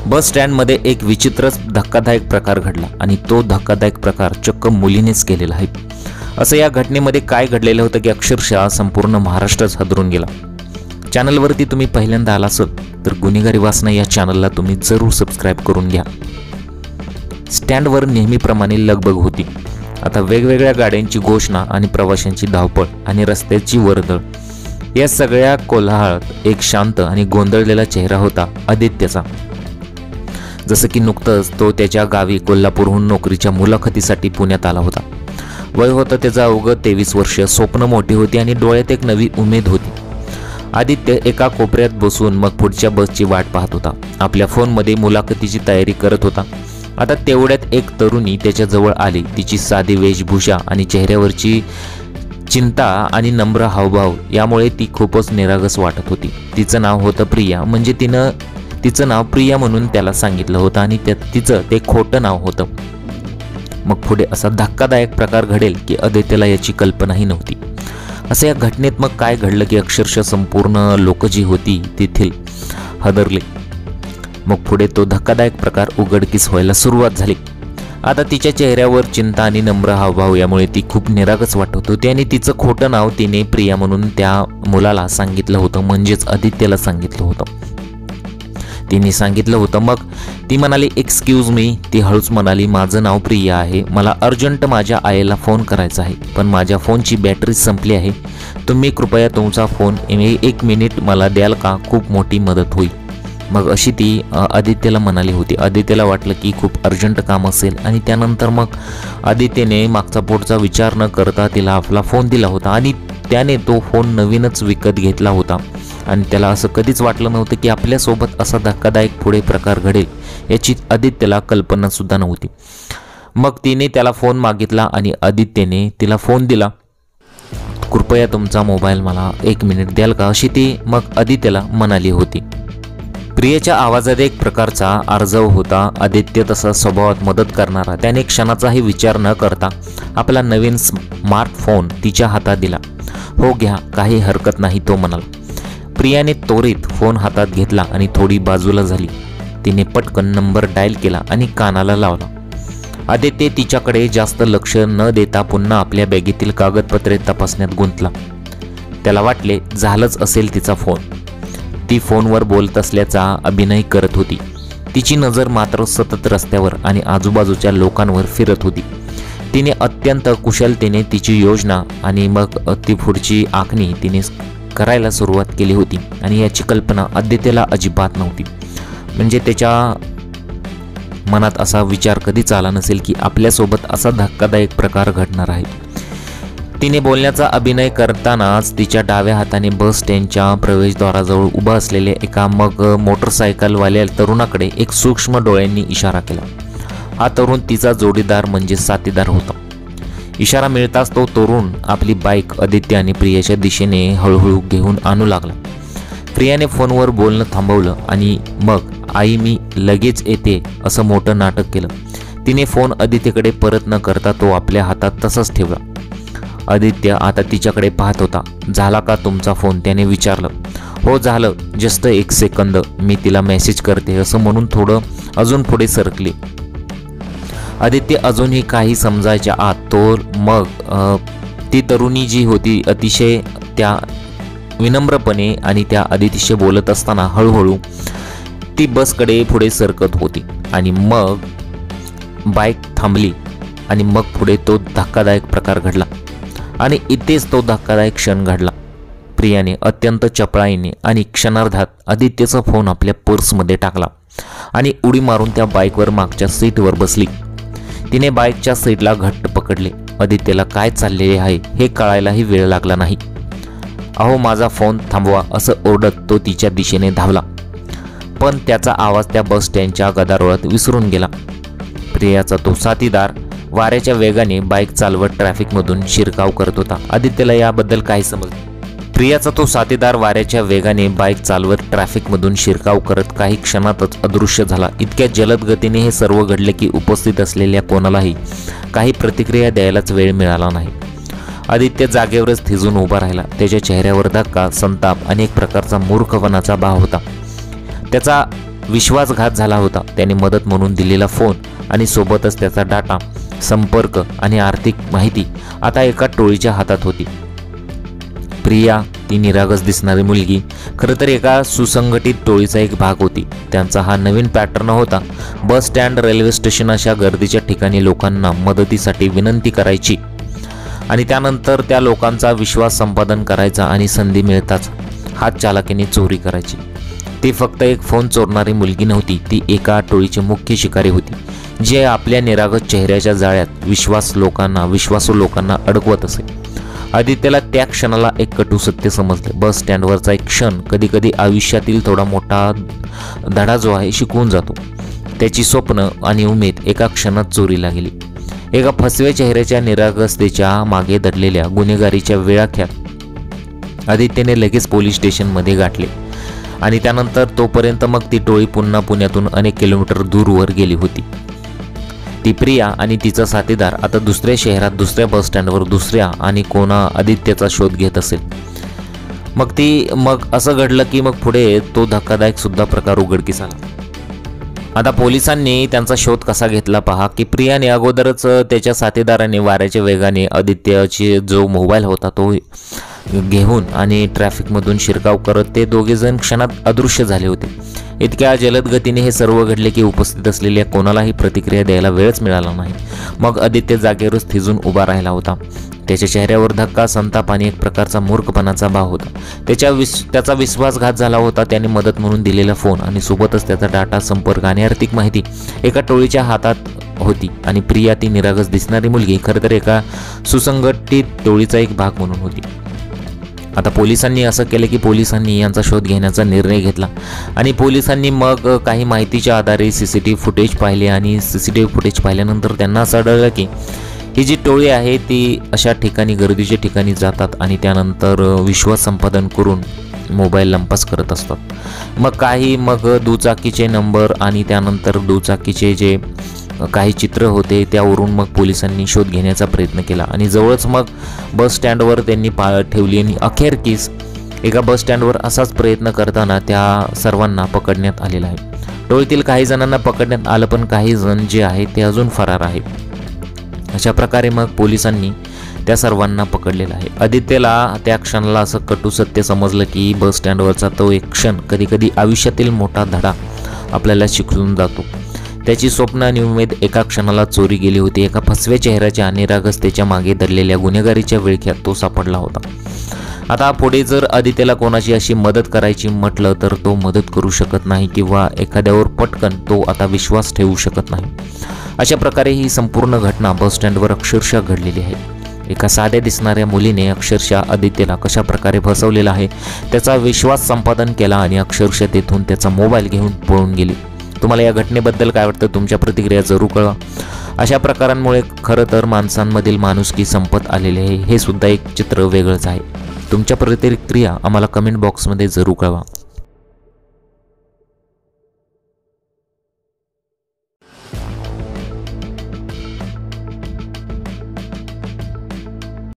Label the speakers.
Speaker 1: बस स्टँडमध्ये एक विचित्रच धक्कादायक प्रकार घडला आणि तो धक्कादायक प्रकार चक्क मुलीनेच केलेला आहे। असं या घटनेमध्ये काय घडलेलं होतं की अक्षरशः संपूर्ण महाराष्ट्रच हादरून गेला। चॅनलवरती तुम्ही पहिल्यांदा आला असाल तर गुन्हेगारी वासना या चॅनलला तुम्ही जरूर सबस्क्राईब करून घ्या। स्टँडवर नेहमीप्रमाणे लगबग होती। आता वेगवेगळ्या गाड्यांची घोषणा आणि प्रवाशांची धावपळ आणि रस्त्याची वर्दळ या सगळ्या कोलाहलात एक शांत आणि गोंधळलेला चेहरा होता आदित्यचा। जसं की नुकतंच तो त्याच्या गावी कोल्हापूरहून नोकरीच्या मुलाखतीसाठी पुण्यात आला होता। वय होतं त्याचं अवघं 23 वर्ष। स्वप्न मोठी होती आणि डोळ्यात एक नवी उमेद होती। आदित्य एका कोपऱ्यात बसून मग पुढच्या बसची वाट पाहत होता। आपल्या फोनमध्ये मुलाखतीची तयारी करत होता। आता तेवढ्यात एक तरुणी त्याच्या जवळ आली। तिची साधी वेशभूषा आणि चेहऱ्यावरची चिंता आणि नम्र हावभाव यामुळे ती खूपच निरागस वाटत होती। तिचं नाव होतं प्रिया, म्हणजे तिचं नाव प्रिया म्हणून त्याला सांगितलं होतं आणि तिचं ते खोटं नाव होतं। मग पुढे असा धक्कादायक प्रकार घडेल की आदित्यला याची कल्पनाही नव्हती। असं या घटनेत मग काय घडलं की अक्षरशः संपूर्ण लोक जी होती तेथील हादरले। मग पुढे तो धक्कादायक प्रकार उघडकीस व्हायला सुरुवात झाली। आता तिच्या चेहऱ्यावर चिंता आणि नम्र हावभाव यामुळे ती खूप निरागस वाटत होती आणि तिचं खोटं नाव तिने प्रिया म्हणून त्या मुलाला सांगितलं होतं, म्हणजेच आदित्यला सांगितलं होतं। तिने सांगितलं होतं। मग ती म्हणाली एक्सक्यूज मी। ती हळूच म्हणाली माझं नाव प्रिया आहे, मला अर्जंट माझ्या आईला फोन करायचा आहे, पण माझ्या फोनची बॅटरी संपली आहे, तुम्ही कृपया तुमचा फोन 1 मिनिट मला द्याल का? खूप मोठी मदत होईल। मग अशी ती आदित्यला म्हणाली होती। आदित्यला वाटलं की खूप अर्जंट काम असेल आणि त्यानंतर मग आदित्यने मागचा पुढचा विचार न करता तिला आपला फोन दिला होता आणि त्याने तो फोन नवीनच विकत घेतला होता आणि त्याला असं कधीच वाटलं नव्हतं की आपल्यासोबत असा धक्कादायक पुढे प्रकार घडेल याची आदित्यला कल्पनासुद्धा नव्हती। मग तिने त्याला फोन मागितला आणि आदित्यने तिला फोन दिला। कृपया तुमचा मोबाईल मला 1 मिनिट द्याल का? अशी ती मग आदित्यला म्हणाली होती। प्रियेच्या आवाजात एक प्रकारचा आर्जव होता। आदित्य तसा स्वभावात मदत करणारा त्याने क्षणाचाही विचार न करता आपला नवीन स्मार्टफोन तिच्या हातात दिला। हो घ्या, काही हरकत नाही, तो म्हणाला। प्रियाने त्वरित फोन हातात घेतला आणि थोडी बाजूला झाली। तिने पटकन नंबर डायल केला आणि कानाला लावला। आदित्य तिच्याकडे जास्त लक्ष न देता पुन्हा आपल्या बॅगेतील कागदपत्रे तपासण्यात गुंतला। त्याला वाटले झालंच असेल तिचा फोन। ती फोनवर बोलत असल्याचा अभिनय करत होती। तिची नजर मात्र सतत रस्त्यावर आणि आजूबाजूच्या लोकांवर फिरत होती। तिने अत्यंत कुशलतेने तिची योजना आणि मग ती पुढची आखणी तिने करायला सुरुवात केली होती आणि याची कल्पना आदित्यला अजिबात नव्हती। म्हणजे त्याच्या मनात असा विचार कधीच आला नसेल की आपल्यासोबत असा धक्कादायक प्रकार घडणार आहे। तिने बोलण्याचा अभिनय करतानाच तिच्या डाव्या हाताने बस स्टँडच्या प्रवेशद्वाराजवळ उभा असलेल्या एका मोटरसायकलवाल्या तरुणाकडे एक सूक्ष्म डोळ्यांनी इशारा केला। हा तरुण तिचा जोडीदार म्हणजे साथीदार होता। इशारा मिळताच तो तरुण आपली बाईक आदित्य आणि प्रियाच्या दिशेने हळूहळू घेऊन आणू लागला। प्रियाने फोनवर बोलणं थांबवलं आणि मग आई मी लगेच येते असं मोठं नाटक केलं। तिने फोन आदित्यकडे परत न करता तो आपल्या हातात तसाच ठेवला। आदित्य आता तिच्याकडे पाहत होता। झाला का तुमचा फोन? त्याने विचारलं। हो झालं, जस्ट 1 सेकंद, मी तिला मेसेज करते असं म्हणून थोडं अजून पुढे सरकले। आदित्य अजूनही काही समजायच्या आत तो मग ती तरुणी जी होती अतिशय त्या विनम्रपणे आणि त्या आदित्यशी बोलत असताना हळूहळू ती बसकडे पुढे सरकत होती आणि मग बाईक थांबली आणि मग पुढे तो धक्कादायक प्रकार घडला आणि इथेच तो धक्कादायक क्षण घडला। प्रियाने अत्यंत चपळाईने आणि क्षणार्धात आदित्यचा फोन आपल्या पर्समध्ये टाकला आणि उडी मारून त्या बाईकवर मागच्या सीटवर बसली। तिने बाईकच्या सीटला घट्ट पकडले। आदित्यला काय चाललेले आहे हे कळायलाही वेळ लागला नाही। अहो माझा फोन थांबवा असं ओरडत तो तिच्या दिशेने धावला, पण त्याचा आवाज त्या बस स्टँडच्या गदारोळात विसरून गेला। प्रियाचा तो साथीदार वाऱ्याच्या वेगाने बाईक चालवत ट्रॅफिकमधून शिरकाव करत होता। आदित्यला याबद्दल काय समजलं? प्रियाचा तो साथीदार वाऱ्याच्या वेगाने बाईक चालवत ट्रॅफिकमधून शिरकाव करत काही क्षणातच अदृश्य झाला। इतक्या जलद गतीने हे सर्व घडले की उपस्थित असलेल्या कोणालाही काही प्रतिक्रिया द्यायलाच वेळ मिळाला नाही। आदित्य जागेवरच थिजून उभा राहिला। त्याच्या चेहऱ्यावर धक्का, संताप आणि एक प्रकारचा मूर्खपणाचा भाव होता। त्याचा विश्वासघात झाला होता. त्याने मदत म्हणून दिलेला फोन आणि सोबतच त्याचा डाटा, संपर्क आणि आर्थिक माहिती आता एका टोळीच्या हातात होती. प्रिया, ती निरागस दिसणारी मुलगी, खरं तर एका सुसंघटित टोळीचा एक भाग होती. त्यांचा हा नवीन पॅटर्न होता. बस स्टँड, रेल्वे स्टेशन अशा गर्दीच्या ठिकाणी लोकांना मदतीसाठी विनंती करायची आणि त्यानंतर त्या लोकांचा विश्वास संपादन करायचा आणि संधी मिळताच हात चालाकीने चोरी करायची. ती फक्त एक फोन चोरणारी मुलगी नव्हती, ती एका टोळीची मुख्य शिकारी होती, जे आपल्या निरागस चेहऱ्याच्या जाळ्यात विश्वासू लोकांना अडकवत असे. आदित्यला त्या क्षणाला एक कटू सत्य समजले. बस स्टँडवरचा एक क्षण कधीकधी आयुष्यातील थोडा मोठा धडा जो आहे शिकवून जातो. त्याची स्वप्न आणि उमेद एका क्षणात चोरीला गेली. एका फसव्या चेहऱ्याच्या निरागसतेच्या मागे दडलेल्या गुन्हेगारीच्या विळख्यात आदित्यने लगेच पोलीस स्टेशनमध्ये गाठले आणि त्यानंतर तोपर्यंत मग ती टोळी पुन्हा पुण्यातून अनेक किलोमीटर दूरवर गेली होती. ती प्रिया आणि तिचा साथीदार आता दुसऱ्या शहरात, दुसऱ्या बस स्टँडवर दुसऱ्या आणि कोणा आदित्यचा शोध घेत असेल. मग असं घडलं की मग पुढे तो धक्कादायक सुद्धा प्रकार उघडकीस आला. आता पोलिसांनी त्यांचा शोध कसा घेतला पहा की प्रियाने अगोदरच त्याच्या साथीदाराने वाऱ्याच्या वेगाने आदित्यचे जो मोबाईल होता तो घेऊन आणि ट्रॅफिकमधून शिरकाव करत ते दोघेजण क्षणात अदृश्य झाले होते. इतक्या जलद गतीने हे सर्व घडले की उपस्थित असलेल्या कोणालाही प्रतिक्रिया द्यायला वेळच मिळाला नाही. मग आदित्य जागेवरच थिजून उभा राहिला होता. त्याच्या चेहऱ्यावर धक्का, संताप आणि एक प्रकारचा मूर्खपणाचा भाव होता. त्याचा विश्वासघात झाला होता. त्याने मदत म्हणून दिलेला फोन आणि सोबतच त्याचा डाटा, संपर्क आणि आर्थिक माहिती एका टोळीच्या हातात होती आणि प्रिया, ती निरागस दिसणारी मुलगी, खरं तर एका सुसंघटित टोळीचा एक भाग म्हणून होती. आता पोलिसांनी असं केलं की पोलिसांनी यांचा शोध घेण्याचा निर्णय घेतला आणि पोलिसांनी मग काही माहितीच्या आधारे CCTV फुटेज पाहिले आणि CCTV फुटेज पाहिल्यानंतर त्यांना असं आढळलं की ही जी टोळी आहे ती अशा ठिकाणी, गर्दीच्या ठिकाणी जातात आणि त्यानंतर विश्वास संपादन करून मोबाईल लंपास करत असतात. मग दुचाकीचे नंबर आणि त्यानंतर दुचाकीचे जे काही चित्र होते त्यावरून मग पोलिसांनी शोध घेण्याचा प्रयत्न केला आणि जवळच मग बस स्टँडवर त्यांनी ठेवली आणि अखेरकीस एका बस स्टँडवर असाच प्रयत्न करताना त्या सर्वांना पकडण्यात आलेला आहे. टोळीतील काही जणांना पकडण्यात आलं, पण काही जण जे आहेत ते अजून फरार आहेत. अशा प्रकारे मग पोलिसांनी त्या सर्वांना पकडलेलं आहे. आदित्यला त्या क्षणाला असं कटू सत्य समजलं की बस स्टँडवरचा तो एक क्षण कधीकधी आयुष्यातील मोठा धडा आपल्याला शिकवून जातो. त्याची स्वप्न आणि उमेद एका क्षणाला चोरी गेली होती. एका फसव्या चेहऱ्याच्या निरागसतेच्या मागे दडलेल्या गुन्हेगारीच्या विळख्यात तो सापडला होता. आता पुढे जर आदित्यला कोणाची अशी मदत करायची म्हटलं तर तो मदत करू शकत नाही किंवा एखाद्यावर पटकन तो आता विश्वास ठेवू शकत नाही. अशा प्रकारे ही संपूर्ण घटना बस स्टँडवर अक्षरशः घडलेली आहे. एका साध्या दिसणाऱ्या मुलीने अक्षरशः आदित्यला कशा प्रकारे फसवलेला आहे, त्याचा विश्वास संपादन केला आणि अक्षरशः तेथून त्याचा मोबाईल घेऊन पळून गेली. तुम्हाला या घटनेबद्दल काय वाटतं? तुमच्या प्रतिक्रिया जरूर कळवा. अशा प्रकारांमुळे खरं तर माणसांमधील माणुसकी संपत आलेली आहे. हे सुद्धा एक चित्र वेगळंच आहे. तुमच्या प्रतिक्रिया आम्हाला कमेंट बॉक्समध्ये जरूर कळवा.